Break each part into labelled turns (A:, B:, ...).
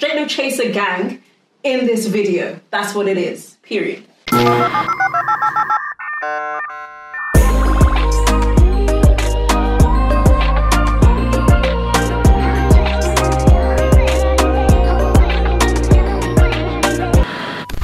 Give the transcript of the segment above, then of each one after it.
A: straight no chaser gang in this video. That's what it is, period.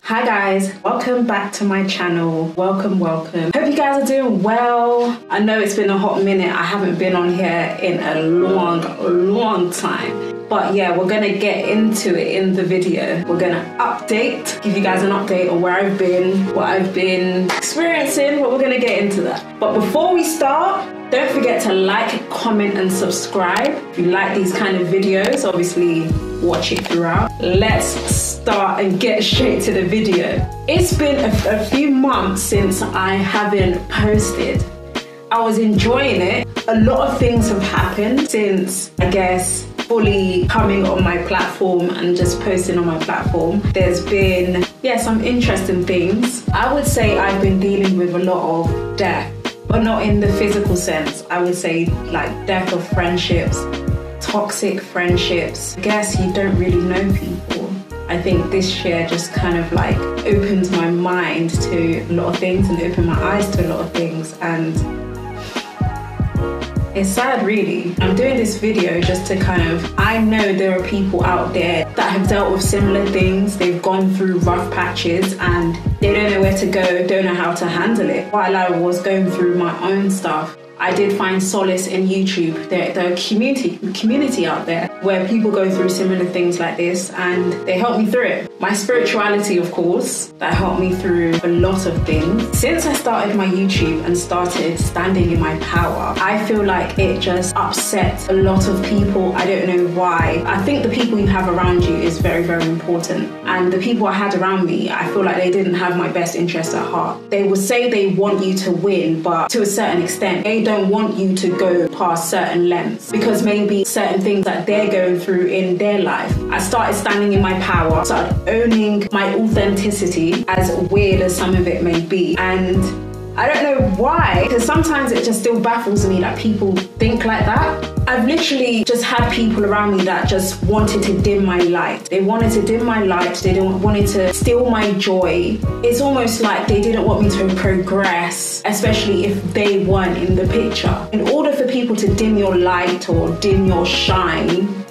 A: Hi guys, welcome back to my channel. Welcome. Hope you guys are doing well. I know it's been a hot minute. I haven't been on here in a long time. But yeah, we're gonna get into it in the video. We're gonna give you guys an update on where I've been, what I've been experiencing, but we're gonna get into that. But before we start, don't forget to like, comment, and subscribe. If you like these kind of videos, obviously watch it throughout. Let's start and get straight to the video. It's been a few months since I haven't posted. I was enjoying it. A lot of things have happened since, I guess, fully coming on my platform and just posting on my platform. There's been, some interesting things. I would say I've been dealing with a lot of death, but not in the physical sense. I would say like death of friendships, toxic friendships. I guess you don't really know people. I think this year just kind of like opened my mind to a lot of things and opened my eyes to a lot of things, and it's sad really. I'm doing this video just to I know there are people out there that have dealt with similar things. They've gone through rough patches and they don't know where to go, don't know how to handle it. While I was going through my own stuff, I did find solace in YouTube. There's a community out there where people go through similar things like this and they help me through it. My spirituality, of course, that helped me through a lot of things. Since I started my YouTube and started standing in my power, I feel like it just upset a lot of people. I don't know why. I think the people you have around you is very, very important. And the people I had around me, I feel like they didn't have my best interests at heart. They would say they want you to win, but to a certain extent, they don't want you to go past certain lengths because maybe certain things that they're going through in their life. I started standing in my power, started owning my authenticity, as weird as some of it may be. And I don't know why, because sometimes it just still baffles me that people think like that. I've literally just had people around me that just wanted to dim my light. They wanted to dim my light. They wanted to steal my joy. It's almost like they didn't want me to progress, especially if they weren't in the picture. In order for people to dim your light or dim your shine,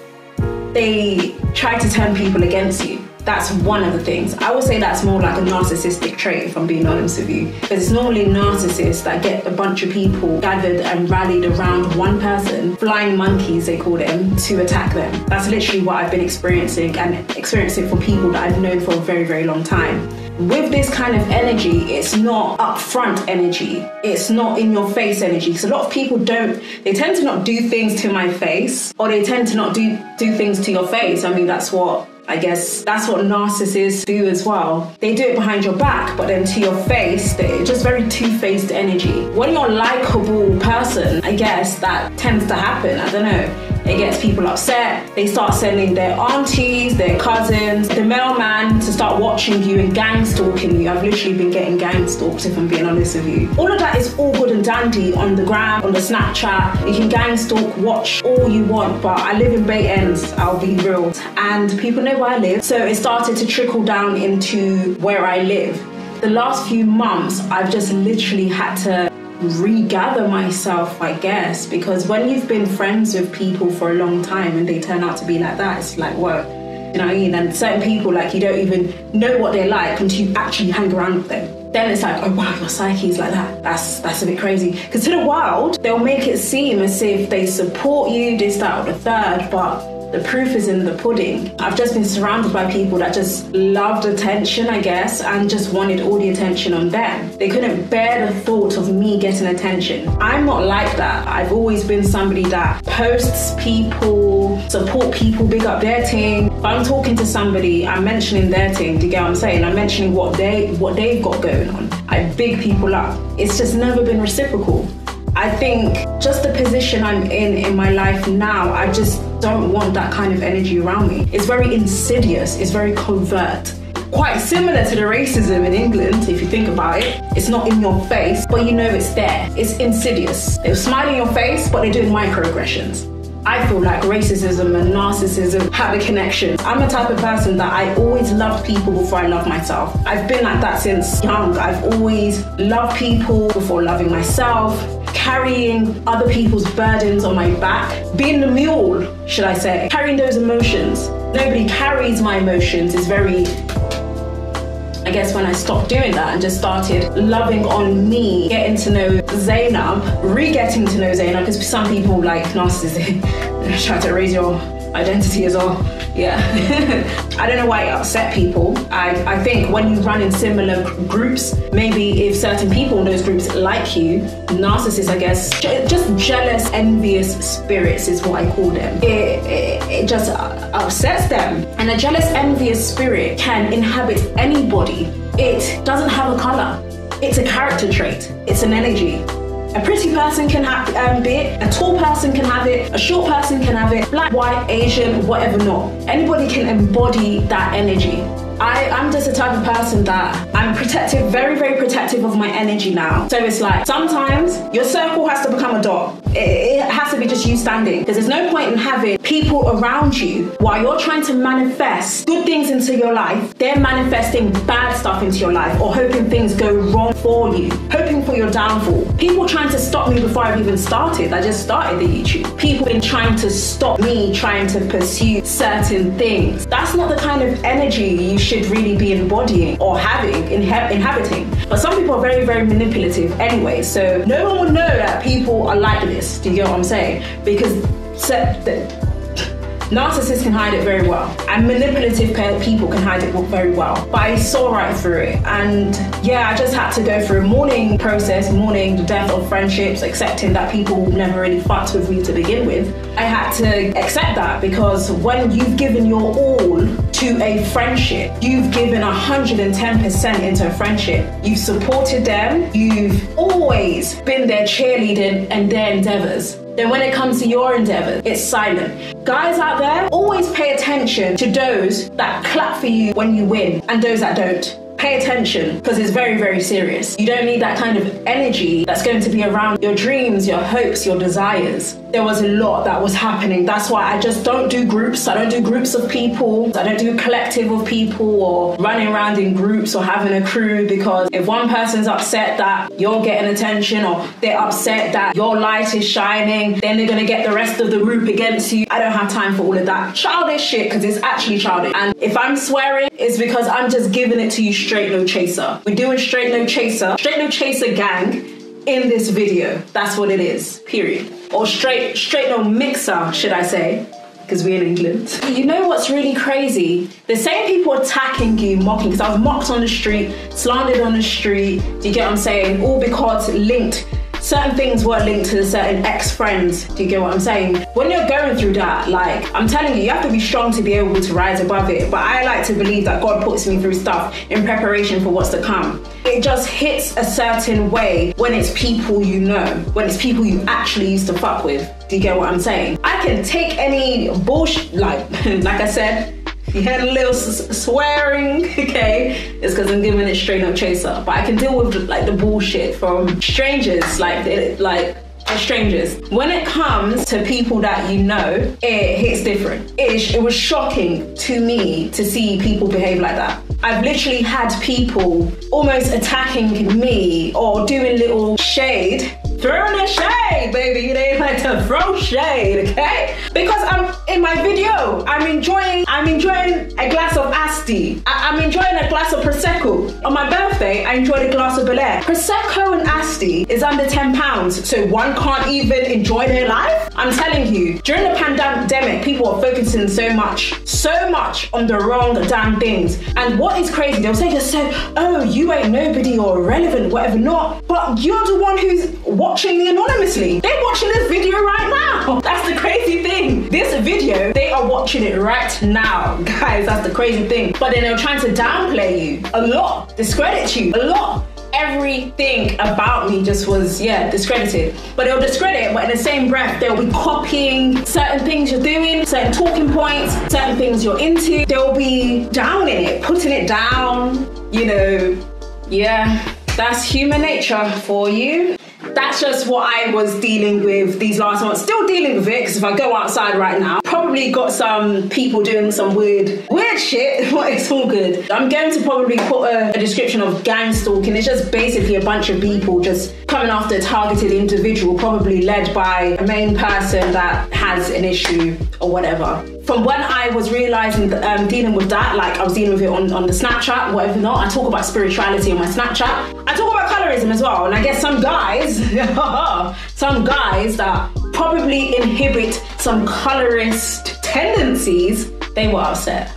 A: they try to turn people against you. That's one of the things. I would say that's more like a narcissistic trait, if I'm being honest with you. Because it's normally narcissists that get a bunch of people gathered and rallied around one person, flying monkeys they call them, to attack them. That's literally what I've been experiencing, and experiencing from people that I've known for a very, very long time. With this kind of energy, it's not upfront energy. It's not in your face energy. Because a lot of people they tend to not do things to my face, or they tend to not do things to your face. I mean, that's what narcissists do as well. They do it behind your back, but then to your face, they're just very two-faced energy. When you're a likable person, I guess that tends to happen. I don't know. It gets people upset. They start sending their aunties, their cousins, the mailman to start watching you and gang stalking you. I've literally been getting gang stalked, if I'm being honest with you. All of that is all good and dandy on the gram, on the Snapchat. You can gang stalk, watch all you want, but I live in Bay Ends, I'll be real. And people know where I live. So it started to trickle down into where I live. The last few months, I've just literally had to regather myself, I guess, because when you've been friends with people for a long time and they turn out to be like that, it's like, whoa, you know what I mean? And certain people, like, you don't even know what they're like until you actually hang around with them. Then it's like, oh wow, your psyche's like that. That's a bit crazy. Because to the world, they'll make it seem as if they support you, this, that, or the third, but the proof is in the pudding. I've just been surrounded by people that just loved attention, I guess, and just wanted all the attention on them. They couldn't bear the thought of me getting attention. I'm not like that. I've always been somebody that posts people, support people, big up their thing. If I'm talking to somebody, I'm mentioning their thing, do you get what I'm saying? I'm mentioning what they've got going on. I big people up. It's just never been reciprocal. I think just the position I'm in my life now, I just don't want that kind of energy around me. It's very insidious, it's very covert. Quite similar to the racism in England, if you think about it. It's not in your face, but you know it's there. It's insidious. They'll smile in your face, but they're doing microaggressions. I feel like racism and narcissism have a connection. I'm the type of person that I always loved people before I love myself. I've been like that since young. I've always loved people before loving myself, carrying other people's burdens on my back, being the mule, should I say, carrying those emotions. Nobody carries my emotions is very... I guess when I stopped doing that and just started loving on me, getting to know Zainab, re-getting to know Zainab, because some people like narcissists try to erase your identity as well. Yeah. I don't know why it upset people. I think when you run in similar groups, maybe if certain people in those groups like you, narcissists, I guess, just jealous, envious spirits is what I call them. It just upsets them. And a jealous, envious spirit can inhabit anybody. It doesn't have a color. It's a character trait. It's an energy. A pretty person can have it, a tall person can have it, a short person can have it, black, white, Asian, whatever not. Anybody can embody that energy. I'm just the type of person that I'm protective, very, very protective of my energy now. So it's like, sometimes your circle has to become a dot. It has to be just you standing, because there's no point in having people around you while you're trying to manifest good things into your life. They're manifesting bad stuff into your life or hoping things go wrong for you, hoping for your downfall. People trying to stop me before I've even started. I just started the YouTube. People been trying to stop me trying to pursue certain things. That's not the kind of energy you should really be embodying or inhabiting. But some people are very, very manipulative anyway, so no one will know that people are like this. Do you get what I'm saying? Because narcissists can hide it very well, and manipulative people can hide it very well. But I saw right through it, and yeah, I just had to go through a mourning process, mourning the death of friendships, accepting that people never really fucked with me to begin with. I had to accept that, because when you've given your all to a friendship, you've given 110% into a friendship, you've supported them, you've always been their cheerleader and their endeavors. Then when it comes to your endeavors, it's silent. Guys out there, always pay attention to those that clap for you when you win and those that don't. Pay attention, because it's very, very serious. You don't need that kind of energy that's going to be around your dreams, your hopes, your desires. There was a lot that was happening. That's why I just don't do groups. I don't do groups of people. I don't do collective of people or running around in groups or having a crew, because if one person's upset that you're getting attention or they're upset that your light is shining, then they're going to get the rest of the group against you. I don't have time for all of that childish shit, because it's actually childish. And if I'm swearing, it's because I'm just giving it to you straight no chaser. We're doing straight no chaser gang in this video. That's what it is, period. Or straight no mixer, should I say, because we're in England. You know what's really crazy? The same people attacking you, mocking, because I was mocked on the street, slandered on the street, do you get what I'm saying? All because certain things were linked to certain ex-friends. Do you get what I'm saying? When you're going through that, like, I'm telling you, you have to be strong to be able to rise above it. But I like to believe that God puts me through stuff in preparation for what's to come. It just hits a certain way when it's people you know, when it's people you actually used to fuck with. Do you get what I'm saying? I can take any bullshit, like I said, you heard a little swearing, okay? It's because I'm giving it straight up chaser. But I can deal with like the bullshit from strangers, like strangers. When it comes to people that you know, it hits different. It was shocking to me to see people behave like that. I've literally had people almost attacking me or doing little shade. Throwing a shade, baby. They like to throw shade, okay? Because I'm in my video, I'm enjoying a glass of Asti. I'm enjoying a glass of Prosecco. On my birthday, I enjoyed a glass of Bel Air. Prosecco and Asti is under £10, so one can't even enjoy their life? I'm telling you, during the pandemic, people are focusing so much on the wrong damn things. And what is crazy, they'll say, oh, you ain't nobody or irrelevant, whatever not, but you're the one who's watching me anonymously. They're watching this video right now. That's the crazy thing. This video, they are watching it right now. Guys, that's the crazy thing. But then they're trying to downplay you a lot, discredit you a lot. Everything about me just was, discredited. But they'll discredit it, but in the same breath, they'll be copying certain things you're doing, certain talking points, certain things you're into. They'll be downing it, putting it down, you know. Yeah, that's human nature for you. That that's just what I was dealing with these last months. Still dealing with it, because if I go outside right now, probably got some people doing some weird shit, but it's all good. I'm going to probably put a description of gangstalking. It's just basically a bunch of people just coming after a targeted individual, probably led by a main person that has an issue or whatever. From when I was realizing that dealing with that, like I was dealing with it on the Snapchat, whatever not, I talk about spirituality on my Snapchat. I talk about colorism as well, and I guess some guys, some guys that probably inhibit some colorist tendencies, they were upset.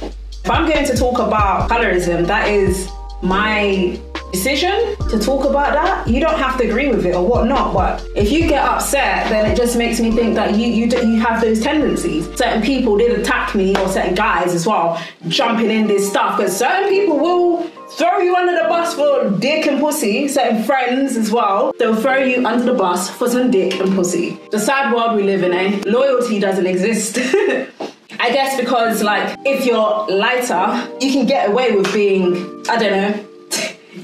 A: If I'm going to talk about colorism, that is my decision to talk about that. You don't have to agree with it or whatnot, but if you get upset, then it just makes me think that you have those tendencies. Certain people did attack me, or certain guys as well, jumping in this stuff, because certain people will throw you under the bus for dick and pussy. Certain friends as well, they'll throw you under the bus for some dick and pussy. The sad world we live in, eh? Loyalty doesn't exist. I guess because, like, if you're lighter, you can get away with being, I don't know,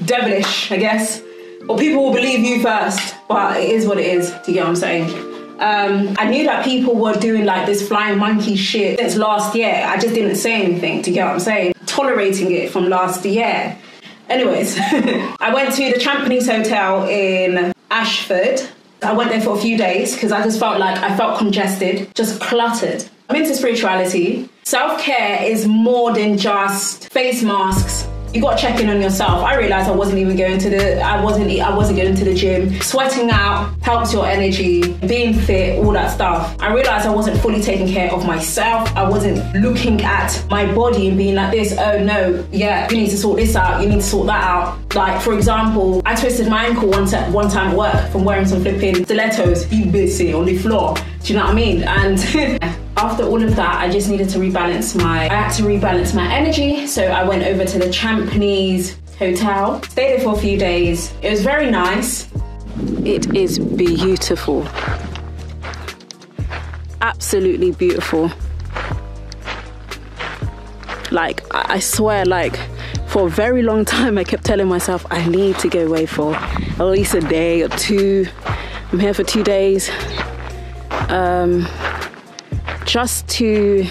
A: devilish, I guess. Or people will believe you first, but it is what it is. Do you get what I'm saying? I knew that people were doing like this flying monkey shit since last year. I just didn't say anything. Do you get what I'm saying? Tolerating it from last year. Anyways, I went to the CHAMPNEYS hotel in Ashford. I went there for a few days because I just felt like I felt congested, just cluttered. I'm into spirituality. Self-care is more than just face masks. You got to check in on yourself. I realized I wasn't even going to I wasn't going to the gym. Sweating out helps your energy, being fit, all that stuff. I realized I wasn't fully taking care of myself. I wasn't looking at my body and being like this, oh no, yeah, you need to sort this out, you need to sort that out. Like, for example, I twisted my ankle one time at work from wearing some flipping stilettos, you busy on the floor. Do you know what I mean? And after all of that, I just needed to I had to rebalance my energy. So I went over to the CHAMPNEYS hotel, stayed there for a few days. It was very nice. It is beautiful. Absolutely beautiful. Like, I swear, like, for a very long time, I kept telling myself, I need to go away for at least a day or two. I'm here for 2 days. Just to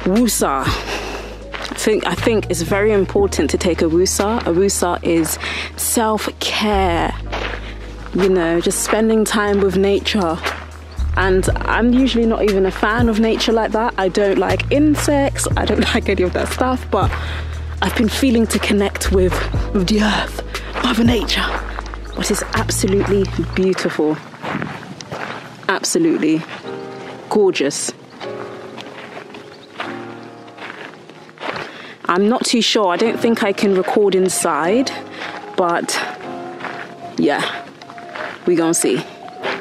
A: woosah. I think it's very important to take a woosah. A woosah is self-care, you know, just spending time with nature. And I'm usually not even a fan of nature like that. I don't like insects, I don't like any of that stuff, but I've been feeling to connect with the earth, Mother Nature. But it's absolutely beautiful. Absolutely gorgeous. I'm not too sure. I don't think I can record inside, but yeah, we gonna see.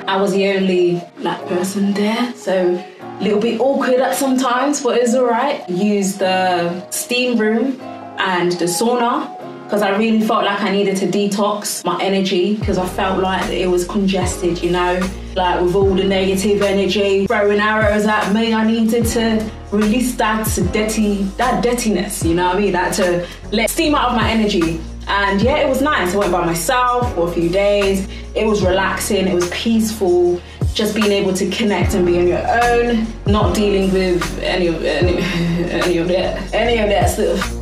A: I was the only black person there, so a little bit awkward at sometimes, but it's all right. Used the steam room and the sauna because I really felt like I needed to detox my energy because I felt like it was congested, you know, like with all the negative energy throwing arrows at me. I needed to release that dirtiness, you know what I mean? That to let steam out of my energy. And yeah, it was nice. I went by myself for a few days. It was relaxing, it was peaceful, just being able to connect and be on your own, not dealing with any of that stuff.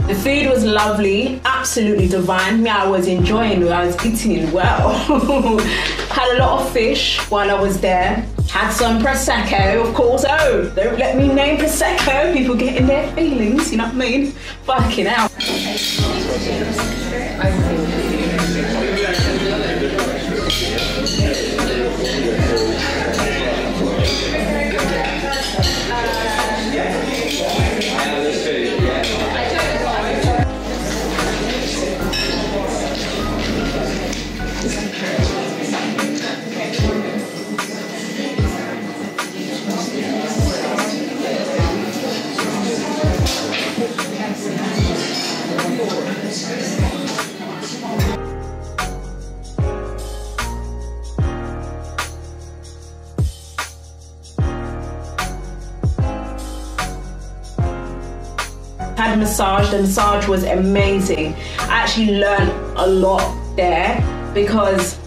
A: The food was lovely, absolutely divine. Me, I was enjoying it, I was eating well. Had a lot of fish while I was there. Had some Prosecco, of course. Oh, don't let me name Prosecco. People get in their feelings, you know what I mean? Fucking hell. Had a massage. The massage was amazing. I actually learned a lot there because,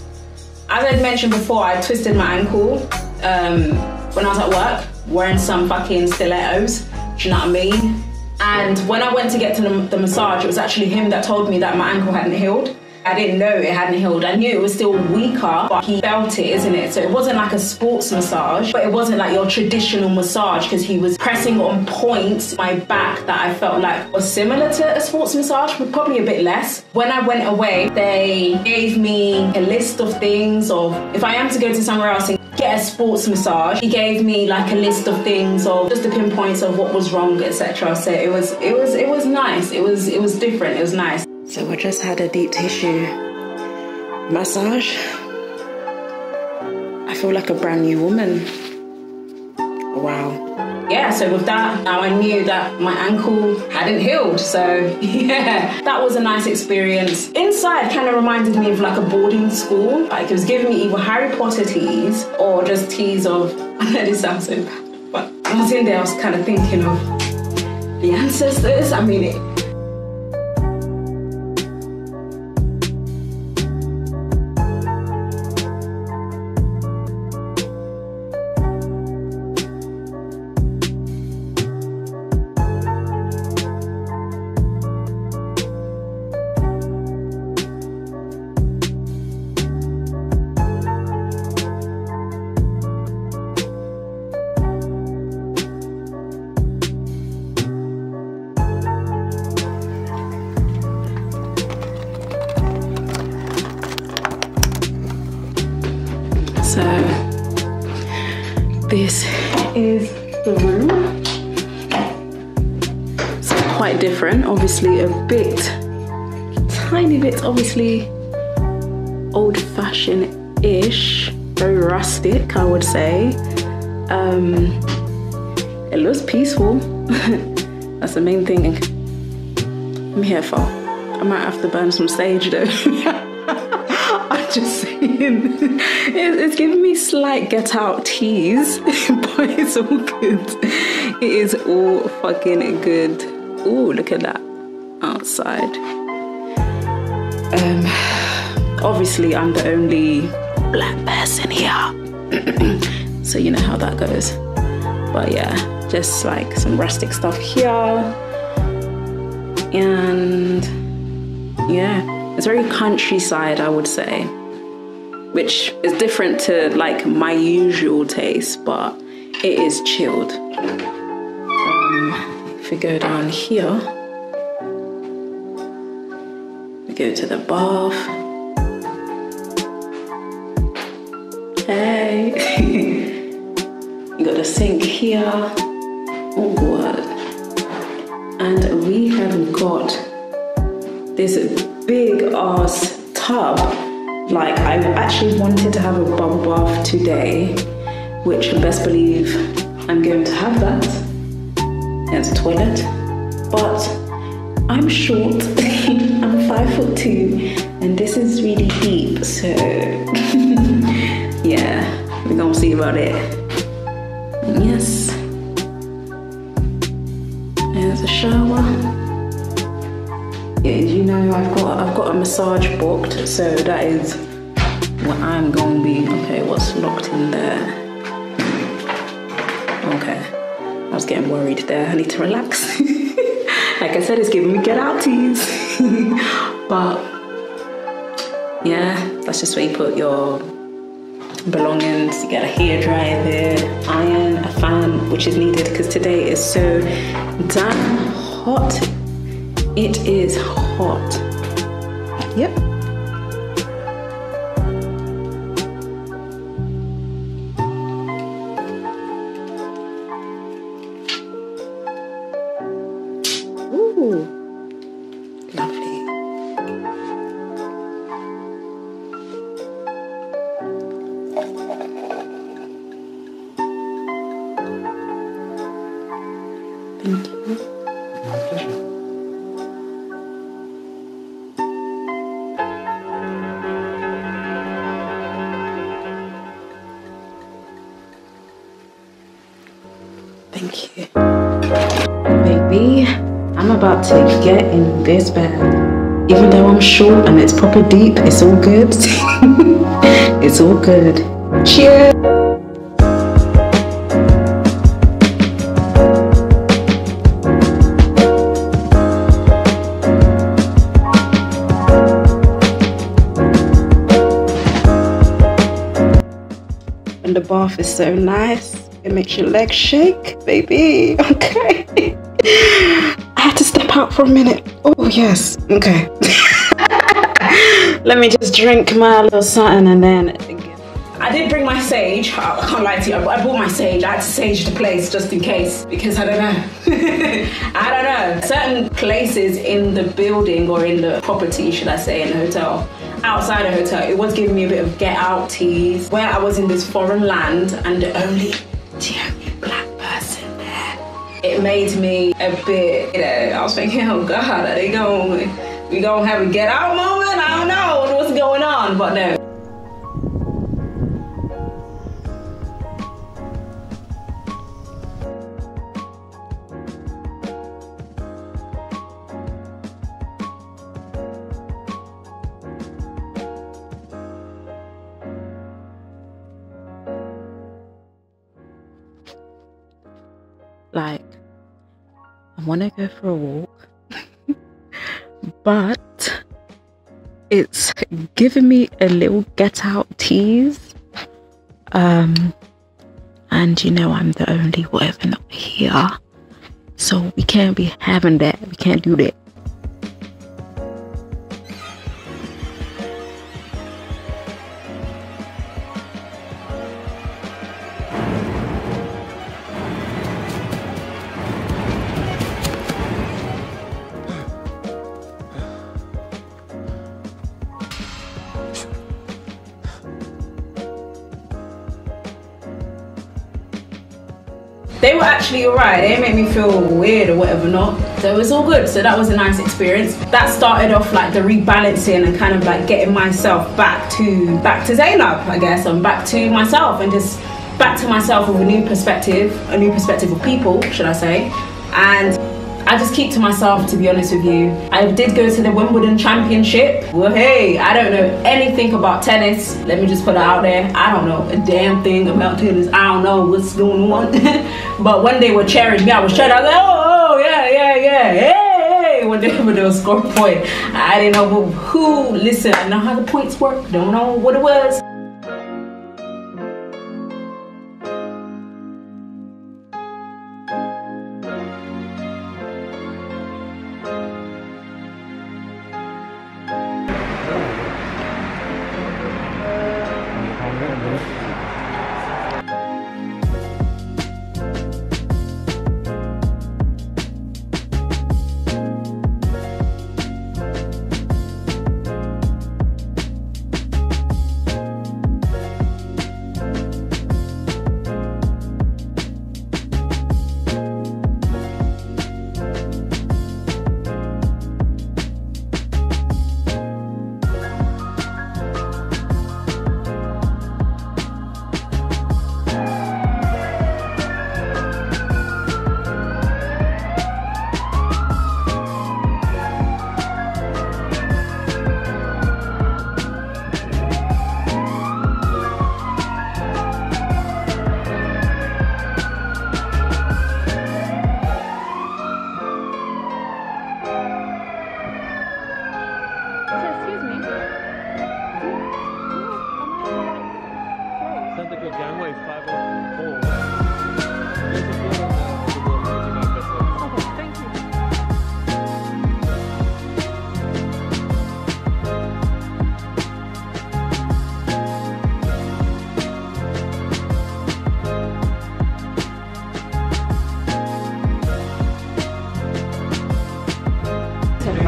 A: as I'd mentioned before, I twisted my ankle when I was at work, wearing some fucking stilettos. Do you know what I mean? And when I went to get to the massage, it was actually him that told me that my ankle hadn't healed. I didn't know it hadn't healed. I knew it was still weaker, but he felt it, isn't it? So it wasn't like a sports massage, but it wasn't like your traditional massage because he was pressing on points my back that I felt like was similar to a sports massage, but probably a bit less. When I went away, they gave me a list of things of if I am to go to somewhere else and get a sports massage, he gave me like a list of things of just the pinpoints of what was wrong, etc. So it was nice. It was different. It was nice. So I just had a deep tissue massage. I feel like a brand new woman. Wow. Yeah, so with that, now I knew that my ankle hadn't healed. So yeah, that was a nice experience. Inside kind of reminded me of like a boarding school. Like it was giving me either Harry Potter teas or just teas of, I know this sounds so bad, but I was in there, I was kind of thinking of the ancestors. I mean, so this is the room. It's quite different, obviously a tiny bit, obviously old-fashioned-ish, very rustic, I would say. It looks peaceful. That's the main thing I'm here for. I might have to burn some sage though. I'm just saying, it's giving me slight get out tease, but it's all good. It is all fucking good. Ooh, look at that outside. Obviously I'm the only black person here, so you know how that goes. But yeah, just like some rustic stuff here, and yeah. It's very countryside, I would say, which is different to like my usual taste, but it is chilled. If we go down here, we go to the bath. Hey, you got the sink here. Oh God, and we have got this big ass tub. Like I actually wanted to have a bubble bath today, which best believe I'm going to have that. There's a toilet, but I'm short. I'm 5'2", and this is really deep, so yeah, we're gonna see about it. Yes, there's a shower. Yeah, you know, I've got a massage booked, so that is what I'm gonna be. Okay, what's locked in there? Okay, I was getting worried there. I need to relax. Like I said, it's giving me get out tease. But yeah, that's just where you put your belongings. You get a hairdryer there, iron, a fan, which is needed because today is so damn hot. It is hot. Yep. Ooh, lovely. Thank you. My pleasure. Thank you. Maybe I'm about to get in this bed. Even though I'm short and it's proper deep, it's all good. It's all good. Cheers! And the bath is so nice. It makes your legs shake, baby. Okay. I had to step out for a minute. Oh, yes. Okay. Let me just drink my little something and then... I did bring my sage. I can't lie to you. I brought my sage. I had to sage the place just in case because I don't know. I don't know. Certain places in the building or in the property, should I say, in the hotel, outside the hotel, it was giving me a bit of get out tease. Where I was in this foreign land and the only black person there, it made me a bit, you know, I was thinking, oh God, are we gonna have a get out moment? I don't know what's going on, but no. Like, I want to go for a walk, but it's giving me a little get out tease. And you know, I'm the only woman here, so we can't be having that. We can't do that. They were actually alright. They didn't make me feel weird or whatever not. So it was all good. So that was a nice experience. That started off like the rebalancing and kind of like getting myself back to Zainab, I guess, and back to myself and just back to myself with a new perspective of people, should I say. And I just keep to myself, to be honest with you. I did go to the Wimbledon Championship. Well, hey, I don't know anything about tennis. Let me just put it out there. I don't know a damn thing about tennis. I don't know what's going on. But when they were cheering me, I was cheering. I was like, oh, yeah, hey. When they were scoring point, I didn't know who. Listen, I know how the points work. Don't know what it was.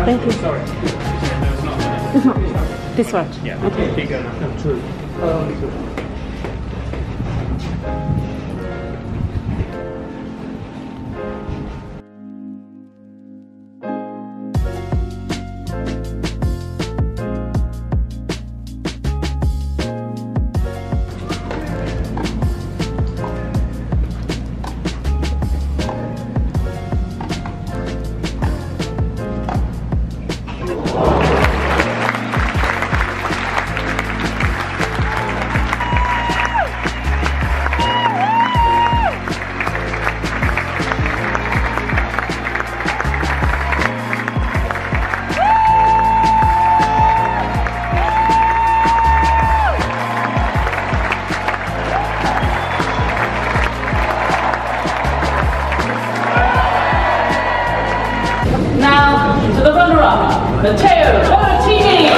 A: Thank you. Sorry. It's not. This one? Yeah. Okay. Keep going. No, true.
B: Macao, TV.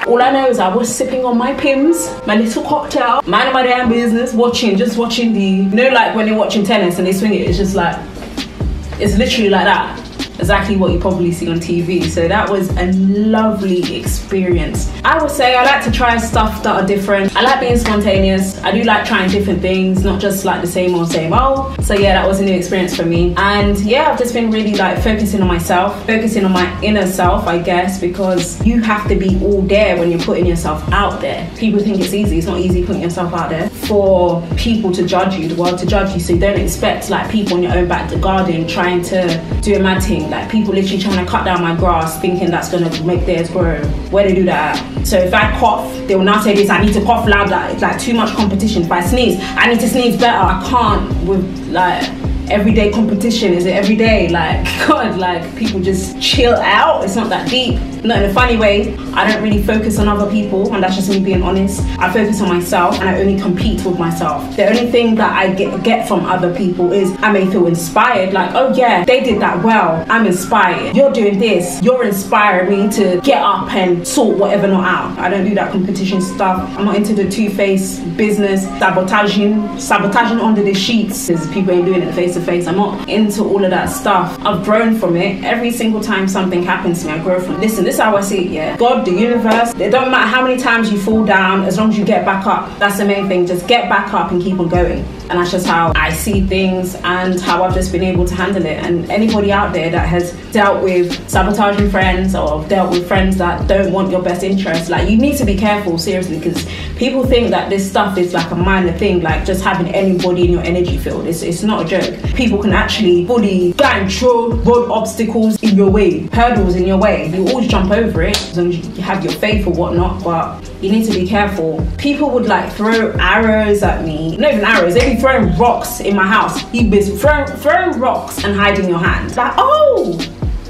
A: All I know is I was sipping on my Pims, my little cocktail, minding my damn business, just watching the, you know, like when you're watching tennis and they swing it, it's just like, it's literally like that. Exactly what you probably see on TV. So that was a lovely experience. I would say I like to try stuff that are different. I like being spontaneous. I do like trying different things, not just like the same old same old. So yeah, that was a new experience for me. And yeah, I've just been really like focusing on myself, focusing on my inner self, I guess, because you have to be all there when you're putting yourself out there. People think it's easy. It's not easy putting yourself out there for people to judge you, the world to judge you. So you don't expect like people in your own back garden trying to do a mad thing. Like people literally trying to cut down my grass thinking that's gonna make theirs grow. Where they do that? So if I cough, they will now say this, I need to cough louder. It's like too much competition. If I sneeze, I need to sneeze better. I can't with like everyday competition. Is it every day? Like, God, like people just chill out. It's not that deep. Not in a funny way. I don't really focus on other people, and that's just me being honest. I focus on myself and I only compete with myself. The only thing that I get from other people is I may feel inspired, like, oh yeah, they did that well. I'm inspired. You're doing this. You're inspiring me to get up and sort whatever not out. I don't do that competition stuff. I'm not into the two-faced business, sabotaging under the sheets because people ain't doing it face to face. I'm not into all of that stuff. I've grown from it. Every single time something happens to me, I grow from it. Listen, this is how I see it, yeah. God, the universe, it don't matter how many times you fall down, as long as you get back up. That's the main thing. Just get back up and keep on going. And that's just how I see things and how I've just been able to handle it. And anybody out there that has dealt with sabotaging friends or dealt with friends that don't want your best interest, like, you need to be careful, seriously, because people think that this stuff is like a minor thing, like just having anybody in your energy field. It's not a joke. People can actually fully throw road obstacles in your way, hurdles in your way. You always jump over it as long as you have your faith or whatnot, but you need to be careful. People would like throw arrows at me, not even arrows, they'd be throwing rocks in my house. You'd be throwing rocks and hiding your hand. Like, oh,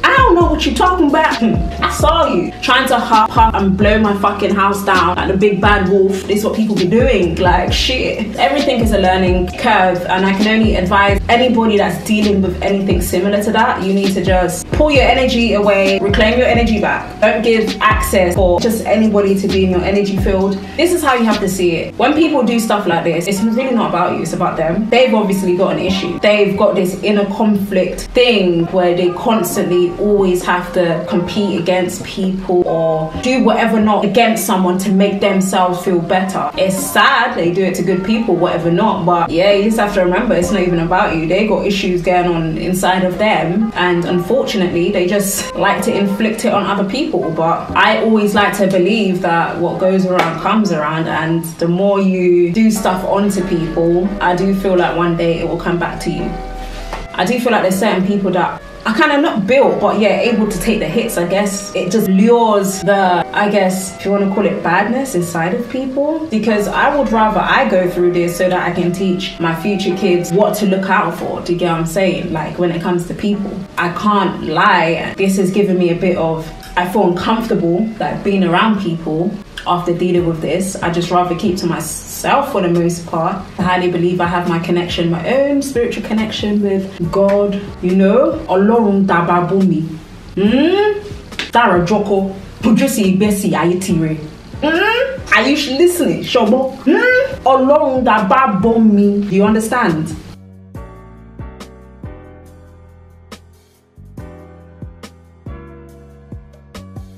A: I don't know what you're talking about. I saw you trying to huff and blow my fucking house down like the big bad wolf. This is what people be doing. Like, shit. Everything is a learning curve, and I can only advise anybody that's dealing with anything similar to that, you need to just pull your energy away, reclaim your energy back. Don't give access for just anybody to be in your energy field. This is how you have to see it. When people do stuff like this, it's really not about you, it's about them. They've obviously got an issue. They've got this inner conflict thing where they constantly always have to compete against people or do whatever not against someone to make themselves feel better. It's sad they do it to good people, whatever not, but yeah, you just have to remember it's not even about you. They got issues going on inside of them, and unfortunately they just like to inflict it on other people. But I always like to believe that what goes around comes around, and the more you do stuff onto people, I do feel like one day it will come back to you. I do feel like there's certain people that are kind of not built, but yeah, able to take the hits, I guess. It just lures the, I guess, if you want to call it badness inside of people. Because I would rather I go through this so that I can teach my future kids what to look out for, do you get what I'm saying? Like, when it comes to people. I can't lie, this has given me a bit of, I feel uncomfortable, like being around people. after dealing with this. I just rather keep to myself for the most part. I highly believe I have my connection, my own spiritual connection with God, you know. Ọlọ́run daba bomi. Dara joko. Pujusi besi ayitire. Are you listening? Shobo. Ọlọ́run daba bomi. Do you understand?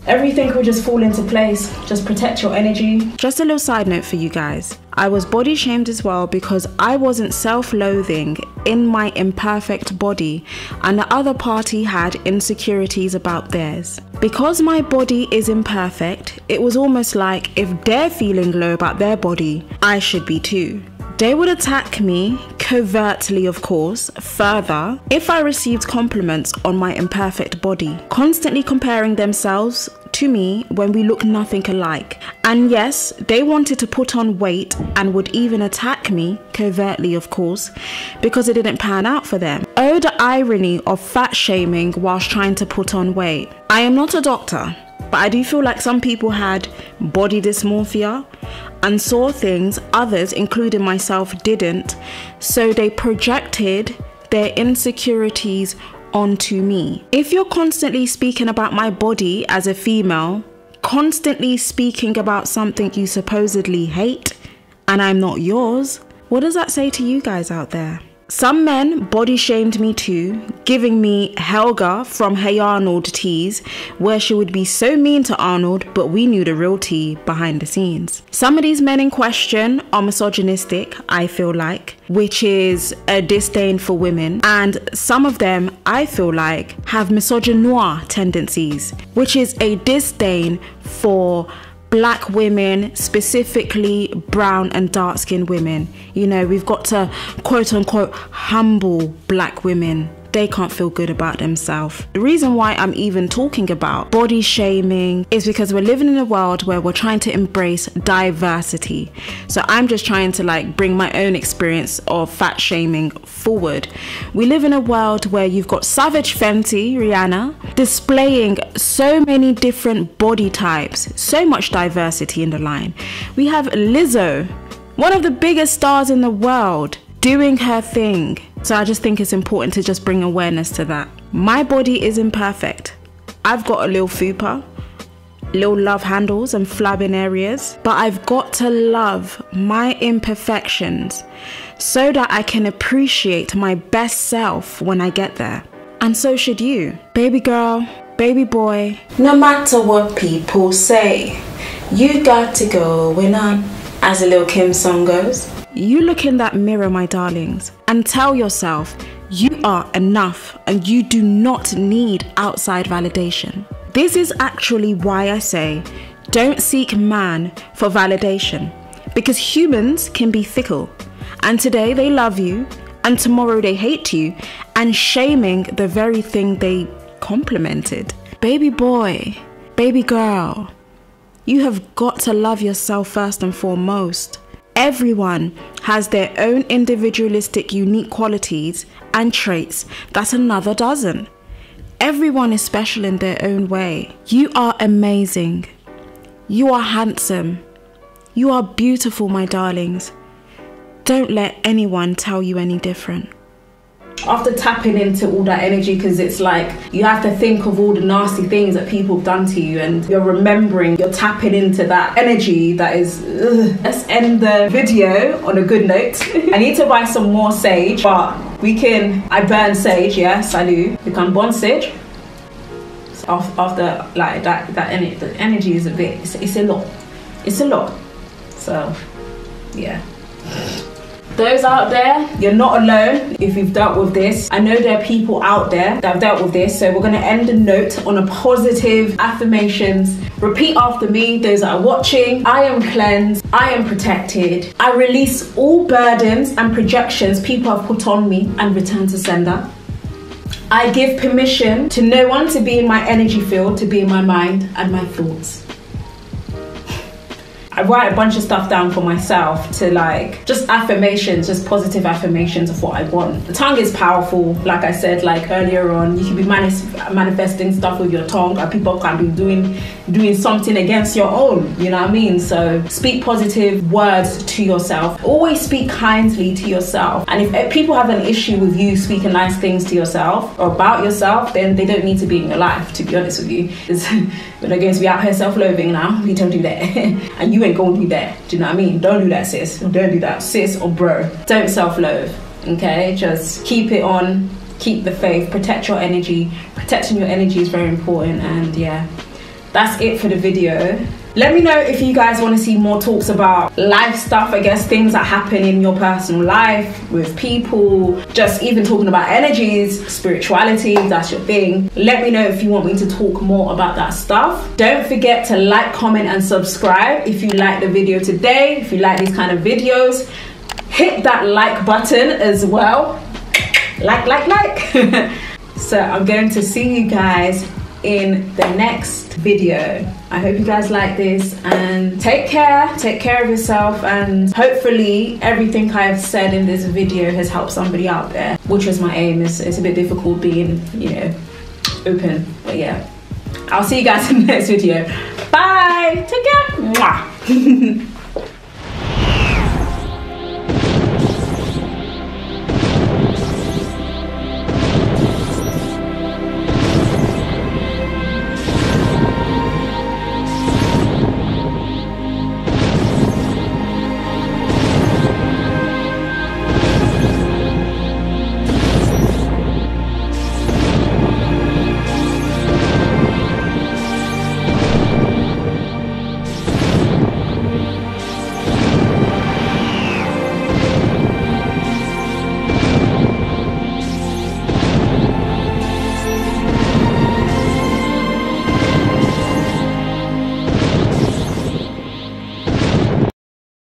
A: Everything will just fall into place. Just protect your energy. Just a little side note for you guys. I was body shamed as well because I wasn't self-loathing in my imperfect body and the other party had insecurities about theirs. Because my body is imperfect, it was almost like if they're feeling low about their body, I should be too. They would attack me, covertly of course, further if I received compliments on my imperfect body, constantly comparing themselves to me when we look nothing alike. And yes, they wanted to put on weight and would even attack me, covertly of course, because it didn't pan out for them. Oh, the irony of fat shaming whilst trying to put on weight. I am not a doctor, but I do feel like some people had body dysmorphia and saw things others, including myself, didn't, so they projected their insecurities onto me. If you're constantly speaking about my body as a female, constantly speaking about something you supposedly hate, and I'm not yours, what does that say to you guys out there? Some men body shamed me too, giving me Helga from Hey Arnold tease, where she would be so mean to Arnold, but we knew the real tea behind the scenes. Some of these men in question are misogynistic, I feel like, which is a disdain for women, and some of them, I feel like, have misogynoir tendencies, which is a disdain for Black women, specifically brown and dark-skinned women. You know, we've got to quote-unquote humble Black women. They can't feel good about themselves. The reason why I'm even talking about body shaming is because we're living in a world where we're trying to embrace diversity. So I'm just trying to like bring my own experience of fat shaming forward. We live in a world where you've got Savage Fenty, Rihanna, displaying so many different body types, so much diversity in the line. We have Lizzo, one of the biggest stars in the world, doing her thing. So I just think it's important to just bring awareness to that. My body is imperfect. I've got a little fupa, little love handles and flabbing areas, but I've got to love my imperfections so that I can appreciate my best self when I get there. And so should you. Baby girl, baby boy, no matter what people say, you got to go when I'm, as a Lil Kim song goes. You look in that mirror, my darlings, and tell yourself you are enough and you do not need outside validation. This is actually why I say don't seek man for validation, because humans can be fickle, and today they love you and tomorrow they hate you and shaming the very thing they complimented. Baby boy, baby girl, you have got to love yourself first and foremost. Everyone has their own individualistic, unique qualities and traits that another doesn't. Everyone is special in their own way. You are amazing. You are handsome. You are beautiful, my darlings. Don't let anyone tell you any different. After tapping into all that energy, because it's like you have to think of all the nasty things that people have done to you and you're remembering, you're tapping into that energy that is Let's end the video on a good note. I need to buy some more sage, but we can, I burn sage, yes I do. We can burn sage after like the energy is a bit, it's a lot, so yeah. Those out there, you're not alone if you've dealt with this. I know there are people out there that have dealt with this, so we're going to end the note on a positive affirmations. Repeat after me, those that are watching. I am cleansed, I am protected. I release all burdens and projections people have put on me and return to sender. I give permission to no one to be in my energy field, to be in my mind and my thoughts. I I write a bunch of stuff down for myself to like, just affirmations, just positive affirmations of what I want. The tongue is powerful, like I said like earlier on. You can be manifesting stuff with your tongue, and people can be doing something against your own, you know what I mean? So speak positive words to yourself. Always speak kindly to yourself. And if people have an issue with you speaking nice things to yourself or about yourself, then they don't need to be in your life, to be honest with you. We're not going to be out here self-loathing now. We don't do that. And you ain't gonna do that. Do you know what I mean? Don't do that, sis. Don't do that, sis or bro. Don't self-loathe, okay? Just keep it on, keep the faith, protect your energy. Protecting your energy is very important. And yeah, that's it for the video. Let me know if you guys want to see more talks about life stuff, I guess, things that happen in your personal life with people, just even talking about energies, spirituality, if that's your thing. Let me know if you want me to talk more about that stuff. Don't forget to like, comment and subscribe if you like the video today. If you like these kind of videos, hit that like button as well. Like. So I'm going to see you guys in the next video. I hope you guys like this, and take care of yourself, and hopefully everything I've said in this video has helped somebody out there, which was my aim. It's a bit difficult being, you know, open, but yeah, I'll see you guys in the next video. Bye, take care. Mwah.